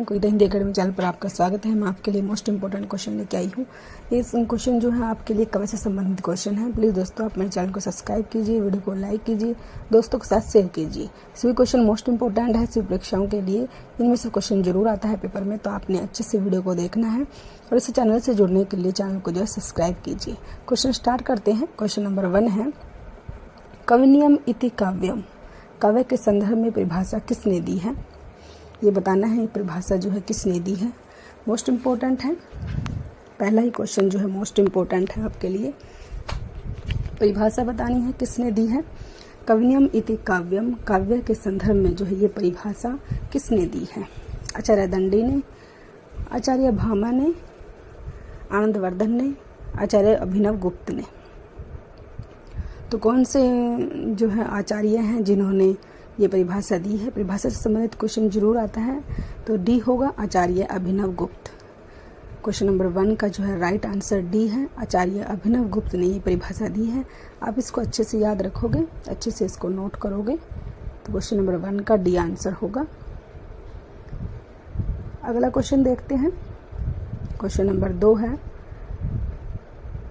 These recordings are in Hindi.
कोई हिंदी अकेडमी चैनल पर आपका स्वागत है। मैं आपके लिए मोस्ट इंपॉर्टेंट क्वेश्चन लेके आई हूँ। ये क्वेश्चन जो है आपके लिए कवच से संबंधित क्वेश्चन है। प्लीज़ दोस्तों आप मेरे चैनल को सब्सक्राइब कीजिए, वीडियो को लाइक कीजिए, दोस्तों के साथ शेयर कीजिए। सभी क्वेश्चन मोस्ट इंपॉर्टेंट है सिर्फ परीक्षाओं के लिए। इनमें से क्वेश्चन जरूर आता है पेपर में, तो आपने अच्छे से वीडियो को देखना है और इस चैनल से जुड़ने के लिए चैनल को जो है सब्सक्राइब कीजिए। क्वेश्चन स्टार्ट करते हैं। क्वेश्चन नंबर 1 है, कवनीयम इति काव्यम, काव्य के संदर्भ में परिभाषा किसने दी है? ये बताना है, ये परिभाषा जो है किसने दी है। मोस्ट इम्पोर्टेंट है, पहला ही क्वेश्चन जो है मोस्ट इम्पोर्टेंट है आपके लिए। परिभाषा बतानी है किसने दी है। कवनीयम इति काव्यम, काव्य के संदर्भ में जो है ये परिभाषा किसने दी है? आचार्य दंडी ने, आचार्य भामा ने, आनंदवर्धन ने, आचार्य अभिनव गुप्त ने। तो कौन से जो है आचार्य हैं जिन्होंने ये परिभाषा दी है? परिभाषा से संबंधित क्वेश्चन जरूर आता है, तो डी होगा, आचार्य अभिनव गुप्त। क्वेश्चन नंबर 1 का जो है राइट आंसर डी है, आचार्य अभिनव गुप्त ने ये परिभाषा दी है। आप इसको अच्छे से याद रखोगे, अच्छे से इसको नोट करोगे, तो क्वेश्चन नंबर 1 का डी आंसर होगा। अगला क्वेश्चन देखते हैं। क्वेश्चन नंबर 2 है,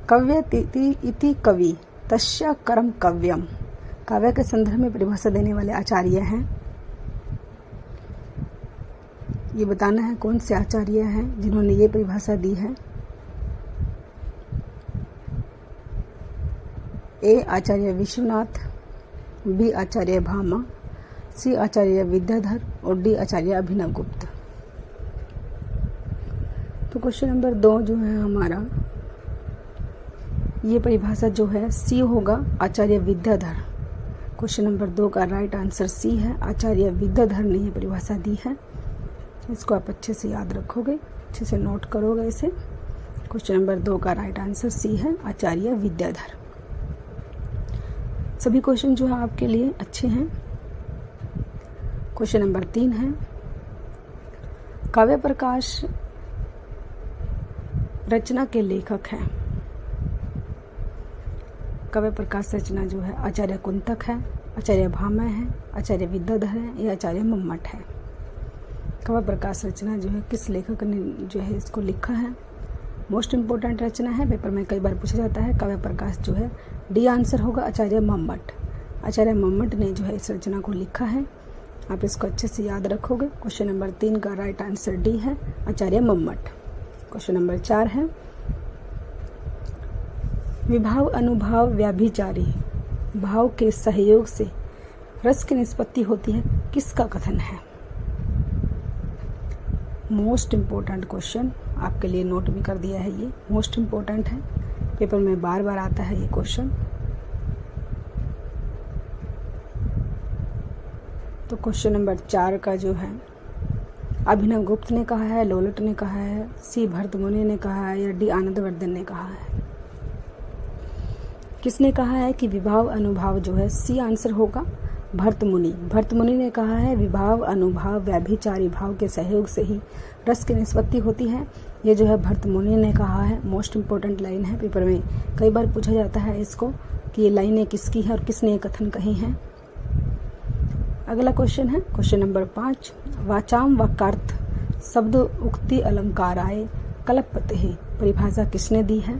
कव्य इति कवि तस्य कर्म कव्यम, काव्य के संदर्भ में परिभाषा देने वाले आचार्य हैं। ये बताना है कौन से आचार्य हैं जिन्होंने ये परिभाषा दी है। ए आचार्य विश्वनाथ, बी आचार्य भामा, सी आचार्य विद्याधर और डी आचार्य अभिनव गुप्त। तो क्वेश्चन नंबर 2 जो है हमारा, ये परिभाषा जो है सी होगा, आचार्य विद्याधर। क्वेश्चन नंबर 2 का राइट आंसर सी है, आचार्य विद्याधर ने ये परिभाषा दी है। इसको आप अच्छे से याद रखोगे, अच्छे से नोट करोगे इसे। क्वेश्चन नंबर 2 का राइट आंसर सी है, आचार्य विद्याधर। सभी क्वेश्चन जो है आपके लिए अच्छे हैं। क्वेश्चन नंबर 3 है, काव्य प्रकाश रचना के लेखक हैं। काव्य प्रकाश रचना जो है आचार्य कुंतक है, आचार्य भामा है, आचार्य विद्याधर है या आचार्य मम्मट है। काव्य प्रकाश रचना जो है किस लेखक ने जो है इसको लिखा है? मोस्ट इम्पोर्टेंट रचना है, पेपर में कई बार पूछा जाता है। काव्य प्रकाश जो है डी आंसर होगा, आचार्य मम्मट। आचार्य मम्मट ने जो है इस रचना को लिखा है। आप इसको अच्छे से याद रखोगे। क्वेश्चन नंबर 3 का राइट आंसर डी है, आचार्य मम्मट। क्वेश्चन नंबर 4 है, विभाव अनुभाव व्याभिचारी भाव के सहयोग से रस की निष्पत्ति होती है, किसका कथन है? मोस्ट इम्पोर्टेंट क्वेश्चन आपके लिए नोट भी कर दिया है। ये मोस्ट इम्पोर्टेंट है, पेपर में बार बार आता है ये क्वेश्चन। तो क्वेश्चन नंबर 4 का जो है अभिनव गुप्त ने कहा है, लोलट ने कहा है, सी भरतमुनि ने कहा है या डी आनंदवर्धन ने कहा है? किसने कहा है कि विभाव अनुभाव जो है सी आंसर होगा, भरतमुनि। भरतमुनि ने कहा है विभाव अनुभाव व्याभिचारी भाव के सहयोग से ही रस की निष्पत्ति होती है। ये जो है भरतमुनि ने कहा है। मोस्ट इम्पोर्टेंट लाइन है, पेपर में कई बार पूछा जाता है इसको कि ये लाइनें किसकी है और किसने ये कथन कही हैं। अगला क्वेश्चन है क्वेश्चन नंबर 5, वाचाम वाक्यार्थ शब्द उक्ति अलंकाराय कल्पते है, परिभाषा किसने दी है?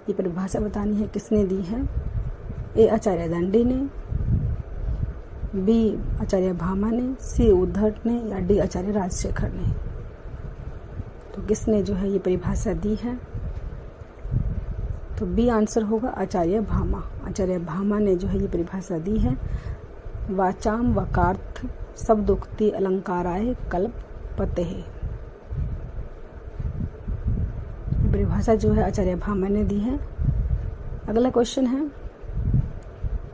ये परिभाषा बतानी है किसने दी है। ए आचार्य दंडी ने, बी आचार्य भामा ने, सी उद्धट ने या डी आचार्य राजशेखर ने। तो किसने जो है ये परिभाषा दी है? तो बी आंसर होगा, आचार्य भामा। आचार्य भामा ने जो है ये परिभाषा दी है। वाचाम वाक्यार्थ शब्दोक्ति अलंकाराय कल्पते है, परिभाषा जो है आचार्य भामा ने दी है। अगला क्वेश्चन है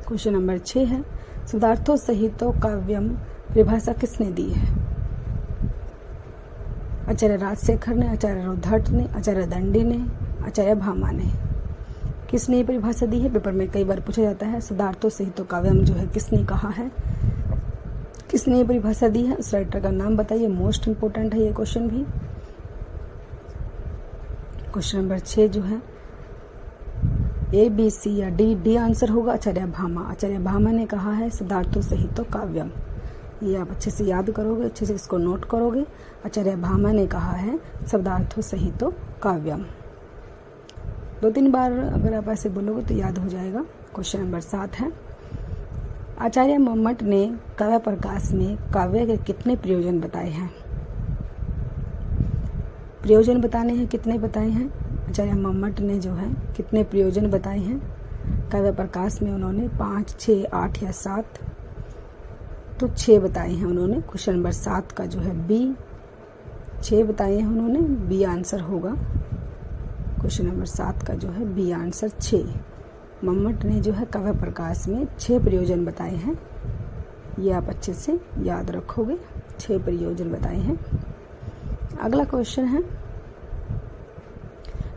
क्वेश्चन नंबर 6 है, शब्दार्थों सहितो काव्यम, परिभाषा किसने दी है? आचार्य राजशेखर ने, आचार्य रुद्धट ने, आचार्य दंडी ने, आचार्य भामा ने। किसने ये परिभाषा दी है? पेपर में कई बार पूछा जाता है। शब्दार्थों सहितो काव्यम जो है किसने कहा है, किसने ये परिभाषा दी है? उस राइटर का नाम बताइए। मोस्ट इम्पोर्टेंट है ये क्वेश्चन भी। क्वेश्चन नंबर 6 जो है ए, बी, सी या डी? डी आंसर होगा आचार्य भामा। आचार्य भामा ने कहा है शब्दार्थों सहित काव्यम। ये आप अच्छे से याद करोगे, अच्छे से इसको नोट करोगे। आचार्य भामा ने कहा है शब्दार्थों सहित काव्यम। 2-3 बार अगर आप ऐसे बोलोगे तो याद हो जाएगा। क्वेश्चन नंबर 7 है, आचार्य मम्मट ने काव्य प्रकाश में काव्य के कितने प्रयोजन बताए हैं? प्रयोजन बताने हैं, कितने बताए हैं? आचार्य मम्मट ने जो है कितने प्रयोजन बताए हैं काव्य प्रकाश में? उन्होंने 5, 6, 8 या 7? तो 6 बताए हैं उन्होंने। क्वेश्चन नंबर 7 का जो है बी, 6 बताए हैं उन्होंने। बी आंसर होगा क्वेश्चन नंबर 7 का जो है बी आंसर 6। मम्मट ने जो है काव्य प्रकाश में 6 प्रयोजन बताए हैं। ये आप अच्छे से याद रखोगे, 6 प्रयोजन बताए हैं। अगला क्वेश्चन है,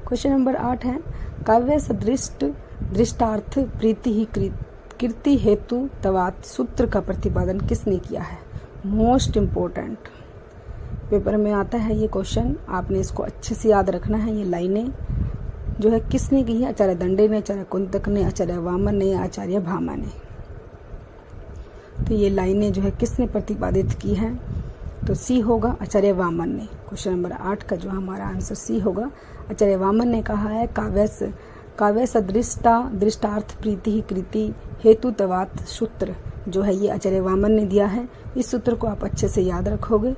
क्वेश्चन नंबर 8 है, काव्य सदृष्ट दृष्टार्थ प्रीति ही कीर्ति हेतु तवात सूत्र का प्रतिपादन किसने किया है? मोस्ट इम्पोर्टेंट, पेपर में आता है ये क्वेश्चन, आपने इसको अच्छे से याद रखना है। ये लाइनें जो है किसने की है? आचार्य दंडे ने, आचार्य कुंतक ने, आचार्य वामन ने, आचार्य भामा ने। तो ये लाइनें जो है किसने प्रतिपादित की है? तो सी होगा आचार्य वामन ने। क्वेश्चन नंबर 8 का जो हमारा आंसर सी होगा। आचार्य वामन ने कहा है काव्य सदृष्टा दृष्टार्थ प्रीति ही कृति हेतु तवात सूत्र जो है ये आचार्य वामन ने दिया है। इस सूत्र को आप अच्छे से याद रखोगे,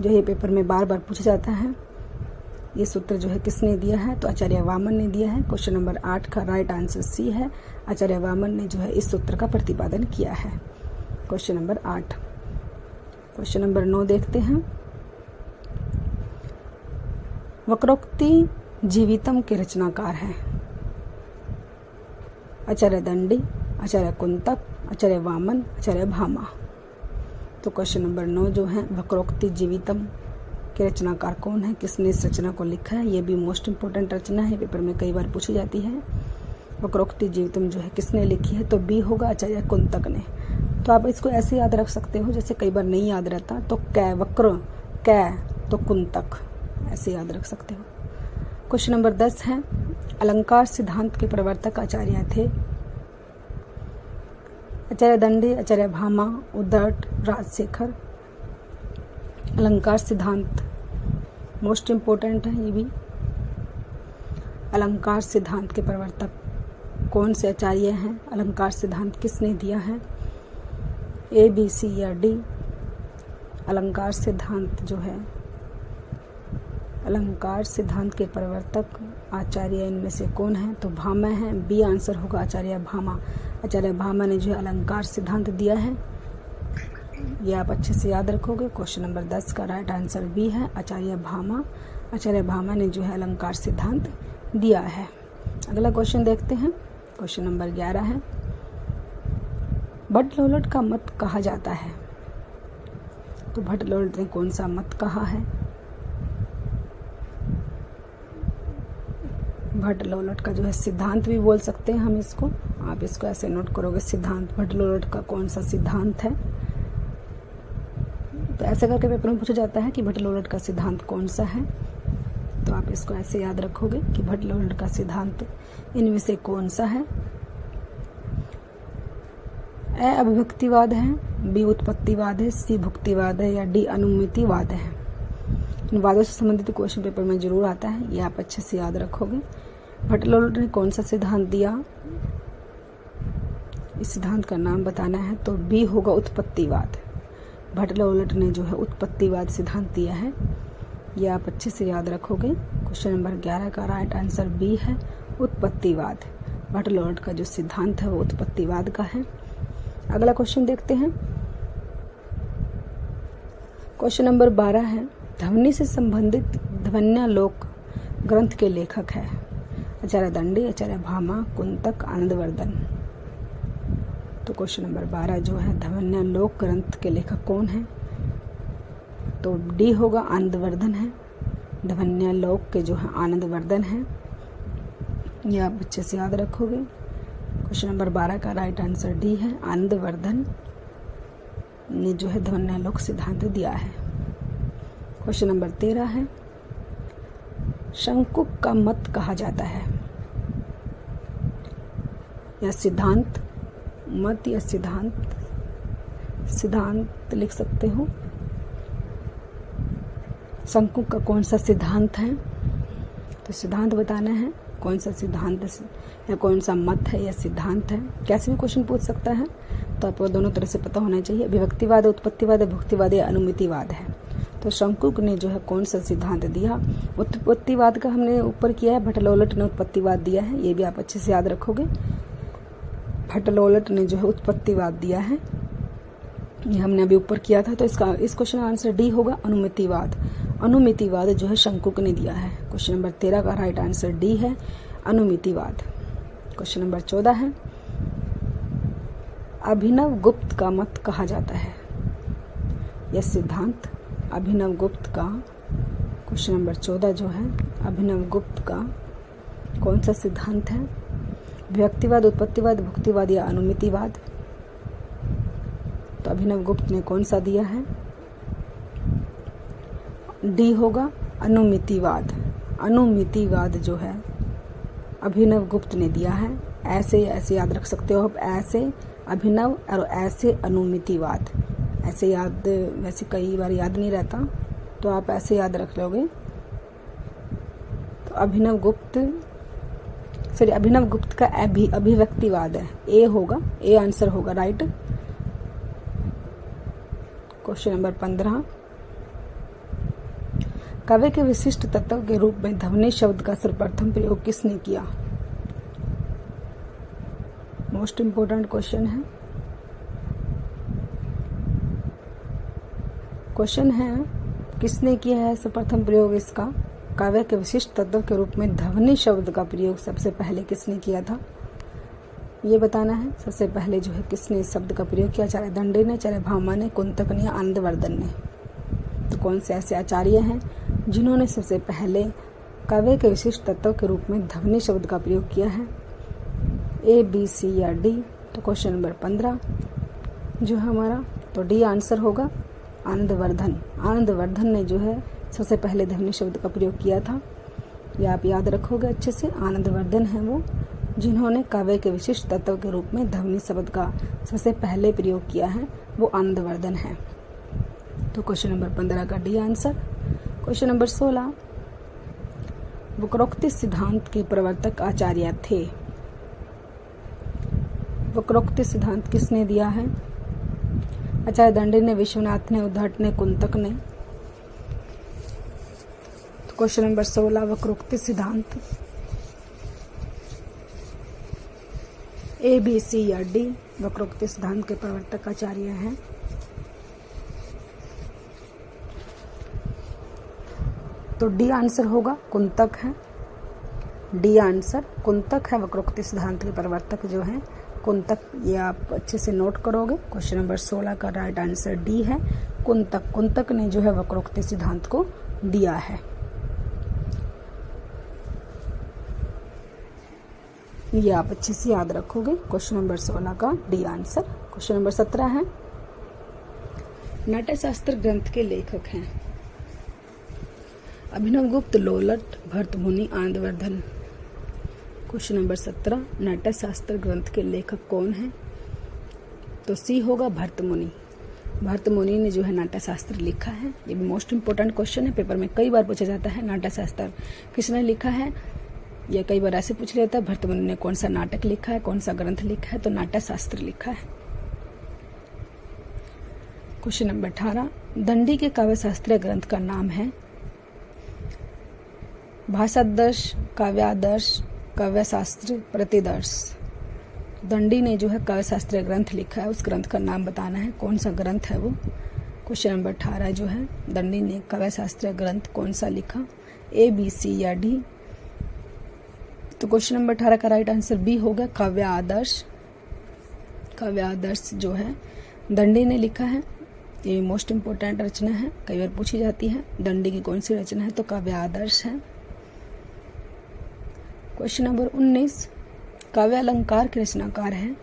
जो ये पेपर में बार बार पूछा जाता है। ये सूत्र जो है किसने दिया है? तो आचार्य वामन ने दिया है। क्वेश्चन नंबर 8 का राइट आंसर सी है। आचार्य वामन ने जो है इस सूत्र का प्रतिपादन किया है। Question number 8। क्वेश्चन नंबर 9 देखते हैं, वक्रोक्ति जीवितम के रचनाकार हैं? आचार्य दंडी, आचार्य कुंतक, आचार्य वामन, आचार्य भामा। तो क्वेश्चन नंबर 9 जो है वक्रोक्ति जीवितम के रचनाकार कौन है? किसने इस रचना को लिखा है? ये भी मोस्ट इम्पोर्टेंट रचना है, पेपर में कई बार पूछी जाती है। वक्रोक्ति जीवितम जो है किसने लिखी है? तो बी होगा आचार्य कुंतक ने। तो आप इसको ऐसे याद रख सकते हो, जैसे कई बार नहीं याद रहता तो कै वक्र, कै तो कुंतक, ऐसे याद रख सकते हो। क्वेश्चन नंबर 10 है, अलंकार सिद्धांत के प्रवर्तक आचार्य थे? आचार्य दंडी, आचार्य भामा, उद्दट, राजशेखर। अलंकार सिद्धांत मोस्ट इम्पोर्टेंट है ये भी। अलंकार सिद्धांत के प्रवर्तक कौन से आचार्य हैं? अलंकार सिद्धांत किसने दिया है? ए, बी, सी या डी? अलंकार सिद्धांत जो है, अलंकार सिद्धांत के प्रवर्तक आचार्य इनमें से कौन है? तो भामा है। बी आंसर होगा आचार्य भामा। आचार्य भामा ने जो है अलंकार सिद्धांत दिया है। ये आप अच्छे से याद रखोगे। क्वेश्चन नंबर 10 का राइट आंसर बी है आचार्य भामा। आचार्य भामा ने जो है अलंकार सिद्धांत दिया है। अगला क्वेश्चन देखते हैं, क्वेश्चन नंबर 11 है, भट्ट-लोलट का मत कहा जाता है? तो भट्ट-लोलट ने कौन सा मत कहा है? भट्ट-लोलट का जो है सिद्धांत भी बोल सकते हैं हम इसको। आप इसको ऐसे नोट करोगे, सिद्धांत। भट्ट-लोलट का कौन सा सिद्धांत है? तो ऐसे करके पेपर में पूछा जाता है कि भट्ट-लोलट का सिद्धांत कौन सा है। तो आप इसको ऐसे याद रखोगे कि भट्ट-लोलट का सिद्धांत इनमें से कौन सा है? ए अभिव्यक्तिवाद है, बी उत्पत्तिवाद है, सी भुक्तिवाद है या डी अनुमितिवाद है? इन वादों से संबंधित क्वेश्चन पेपर में जरूर आता है, ये आप अच्छे से याद रखोगे। भट्ट-लोलट ने कौन सा सिद्धांत दिया? इस सिद्धांत का नाम बताना है, तो बी होगा उत्पत्तिवाद। भट्ट-लोलट ने जो है उत्पत्तिवाद सिद्धांत दिया है, ये आप अच्छे से याद रखोगे। क्वेश्चन नंबर 11 का राइट आंसर बी है उत्पत्तिवाद। भट्ट-लोलट का जो सिद्धांत है वो उत्पत्तिवाद का है। अगला क्वेश्चन देखते हैं, क्वेश्चन नंबर 12 है, ध्वनि से संबंधित ध्वन्यालोक ग्रंथ के लेखक है? आचार्य दंडी, आचार्य भामा, कुंतक, आनंदवर्धन। तो क्वेश्चन नंबर 12 जो है ध्वन्यालोक ग्रंथ के लेखक कौन है? तो डी होगा आनंदवर्धन है। ध्वन्यालोक के जो है आनंदवर्धन है, ये आप अच्छे से याद रखोगे। क्वेश्चन नंबर 12 का राइट आंसर डी है, आनंदवर्धन ने जो है ध्वन्यालोक सिद्धांत दिया है। क्वेश्चन नंबर 13 है, शंकुक का मत कहा जाता है? या सिद्धांत, मत या सिद्धांत, सिद्धांत लिख सकते हो। शंकु का कौन सा सिद्धांत है, तो सिद्धांत बताना है, कौन सा सिद्धांत या कौन सा मत है या सिद्धांत है। कैसे भी क्वेश्चन पूछ सकता है, तो आपको दोनों तरह से पता होना चाहिए। विभक्तिवाद, उत्पत्तिवाद, भुक्तिवाद या अनुमितिवाद है। तो शंकु ने जो है कौन सा सिद्धांत दिया, उत्पत्तिवाद का हमने ऊपर किया है, भट्टलोलट ने उत्पत्तिवाद दिया है, ये भी आप अच्छे से याद रखोगे। भट्टलोलट ने जो है उत्पत्तिवाद दिया है, ये हमने अभी ऊपर किया था। तो इस क्वेश्चन का आंसर डी होगा, अनुमितिवाद। अनुमितिवाद जो है शंकुक ने दिया है। क्वेश्चन नंबर 13 का राइट आंसर डी है, अनुमितिवाद। क्वेश्चन नंबर 14 है, अभिनव गुप्त का मत कहा जाता है, यह सिद्धांत अभिनव गुप्त का। क्वेश्चन नंबर 14 जो है, अभिनव गुप्त का कौन सा सिद्धांत है, विभक्तिवाद, उत्पत्तिवाद, भुक्तिवाद या अनुमितिवाद। तो अभिनव गुप्त ने कौन सा दिया है, डी होगा, अनुमितिवाद। अनुमितिवाद जो है अभिनव गुप्त ने दिया है। ऐसे याद रख सकते हो आप, ऐसे अभिनव और ऐसे अनुमितिवाद। ऐसे याद वैसे कई बार याद नहीं रहता, तो आप ऐसे याद रख लोगे। तो अभिनव गुप्त का अभिव्यक्तिवाद है, ए होगा, ए आंसर होगा राइट। क्वेश्चन नंबर 15, काव्य के विशिष्ट तत्व के रूप में ध्वनि शब्द का सर्वप्रथम प्रयोग किसने किया। मोस्ट इंपोर्टेंट क्वेश्चन है। क्वेश्चन है किसने किया है सर्वप्रथम प्रयोग इसका, काव्य के विशिष्ट तत्व के रूप में ध्वनि शब्द का प्रयोग सबसे पहले किसने किया था, ये बताना है। सबसे पहले जो है किसने इस शब्द का प्रयोग किया, चाहे दंडी ने, चाहे भामा ने, कुंतक ने या आनंदवर्धन ने। तो कौन से ऐसे आचार्य हैं जिन्होंने सबसे पहले काव्य के विशिष्ट तत्व के रूप में ध्वनि शब्द का प्रयोग किया है, ए, बी, सी या डी। तो क्वेश्चन नंबर 15 जो है हमारा, तो डी आंसर होगा, आनंदवर्धन। आनंदवर्धन ने जो है सबसे पहले ध्वनि शब्द का प्रयोग किया था, यह आप याद रखोगे अच्छे से। आनंदवर्धन है वो जिन्होंने काव्य के विशिष्ट तत्व के रूप में ध्वनि शब्द का सबसे पहले प्रयोग किया है, वो आनंदवर्धन है। तो क्वेश्चन नंबर 15 का डी आंसर। क्वेश्चन नंबर 16, वक्रोक्ति सिद्धांत के प्रवर्तक आचार्य थे। वक्रोक्ति सिद्धांत किसने दिया है, आचार्य दंडी ने, विश्वनाथ ने, उद्धाट ने, कुंतक ने। तो क्वेश्चन नंबर 16, वक्रोक्ति सिद्धांत, ए, बी, सी या डी। वक्रोक्ति सिद्धांत के प्रवर्तक आचार्य हैं। तो डी आंसर होगा, कुंतक है। डी आंसर कुंतक है, वक्रोक्ति सिद्धांत के प्रवर्तक जो हैं कुंतक, ये आप अच्छे से नोट करोगे। क्वेश्चन नंबर 16 का राइट आंसर डी है, कुंतक। कुंतक ने जो है वक्रोक्ति सिद्धांत को दिया है। ये आप अच्छे से याद रखोगे। क्वेश्चन नंबर 16 का डी आंसर। क्वेश्चन नंबर 17 है, नाट्यशास्त्र ग्रंथ के लेखक हैं अभिनव गुप्त, लोलट, भर्तमुनि, आनंदवर्धन। क्वेश्चन नंबर 17, नाट्यशास्त्र ग्रंथ के लेखक कौन हैं, तो सी होगा, भर्तमुनि। भर्तमुनि ने जो है नाट्यशास्त्र लिखा है। ये भी मोस्ट इंपोर्टेंट क्वेश्चन है, पेपर में कई बार पूछा जाता है, नाट्यशास्त्र किसने लिखा है। यह कई बार ऐसे पूछ लेता है, भर्तमुनि ने कौन सा नाटक लिखा है, कौन सा ग्रंथ लिखा है, तो नाट्यशास्त्र लिखा है। क्वेश्चन नंबर 18, दंडी के काव्य शास्त्रीय ग्रंथ का नाम है भाषादर्श, काव्यादर्श, काव्यशास्त्र, प्रतिदर्श। दंडी ने जो है काव्य शास्त्रीय ग्रंथ लिखा है, उस ग्रंथ का नाम बताना है, कौन सा ग्रंथ है वो। क्वेश्चन नंबर 18 जो है, दंडी ने काव्य शास्त्रीय ग्रंथ कौन सा लिखा, ए, बी, सी या डी। तो क्वेश्चन नंबर 18 का राइट आंसर बी होगा, काव्य आदर्श। काव्य आदर्श जो है दंडी ने लिखा है। ये मोस्ट इंपोर्टेंट रचना है, कई बार पूछी जाती है, दंडी की कौन सी रचना है, तो काव्य आदर्श है। क्वेश्चन नंबर 19, काव्य अलंकार के रचनाकार हैं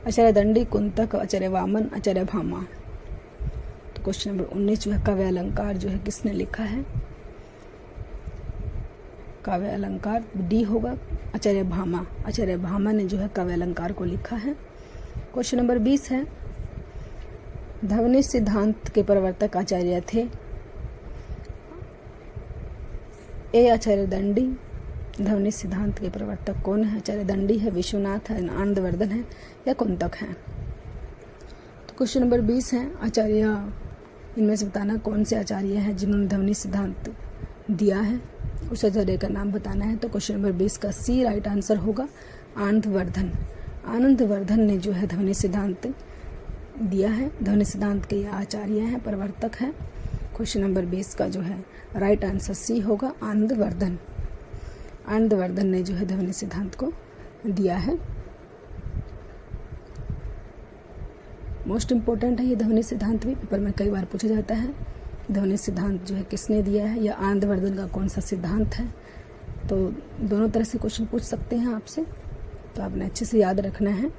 आचार्य दंडी, कुंतक, आचार्य वामन, आचार्य भामा। तो क्वेश्चन नंबर 19 जो है, काव्य अलंकार जो है किसने लिखा है, काव्य अलंकार। डी होगा आचार्य भामा। आचार्य भामा ने जो है काव्य अलंकार को लिखा है। क्वेश्चन नंबर 20 है, ध्वनि सिद्धांत के प्रवर्तक आचार्य थे। ए आचार्य दंडी। ध्वनि सिद्धांत के प्रवर्तक कौन है? आचार्य दंडी है, विश्वनाथ है, आनंदवर्धन है या कुंतक है। तो क्वेश्चन नंबर 20 है, आचार्य इनमें से बताना कौन से आचार्य हैं जिन्होंने ध्वनि सिद्धांत दिया है, उस आचार्य का नाम बताना है। तो क्वेश्चन नंबर 20 का सी राइट आंसर होगा आनंदवर्धन। आनंदवर्धन ने जो है ध्वनि सिद्धांत दिया है। ध्वनि सिद्धांत के आचार्य हैं, प्रवर्तक हैं। क्वेश्चन नंबर 20 का जो है राइट आंसर सी होगा आनंदवर्धन। आनंदवर्धन ने जो है ध्वनि सिद्धांत को दिया है। मोस्ट इम्पोर्टेंट है ये ध्वनि सिद्धांत भी, पेपर में कई बार पूछा जाता है। ध्वनि सिद्धांत जो है किसने दिया है या आनंदवर्धन का कौन सा सिद्धांत है। तो दोनों तरह से क्वेश्चन पूछ सकते हैं आपसे, तो आपने अच्छे से याद रखना है।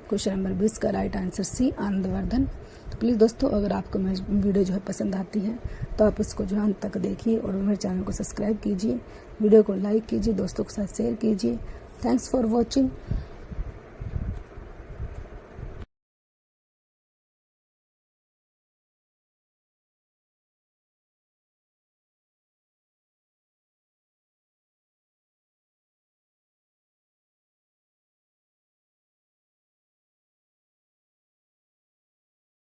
क्वेश्चन नंबर 20 का राइट आंसर सी आनंदवर्धन। तो प्लीज़ दोस्तों, अगर आपको मेरी वीडियो जो है पसंद आती है तो आप इसको जो है अंत तक देखिए और मेरे चैनल को सब्सक्राइब कीजिए, वीडियो को लाइक कीजिए, दोस्तों के साथ शेयर कीजिए। Thanks for watching.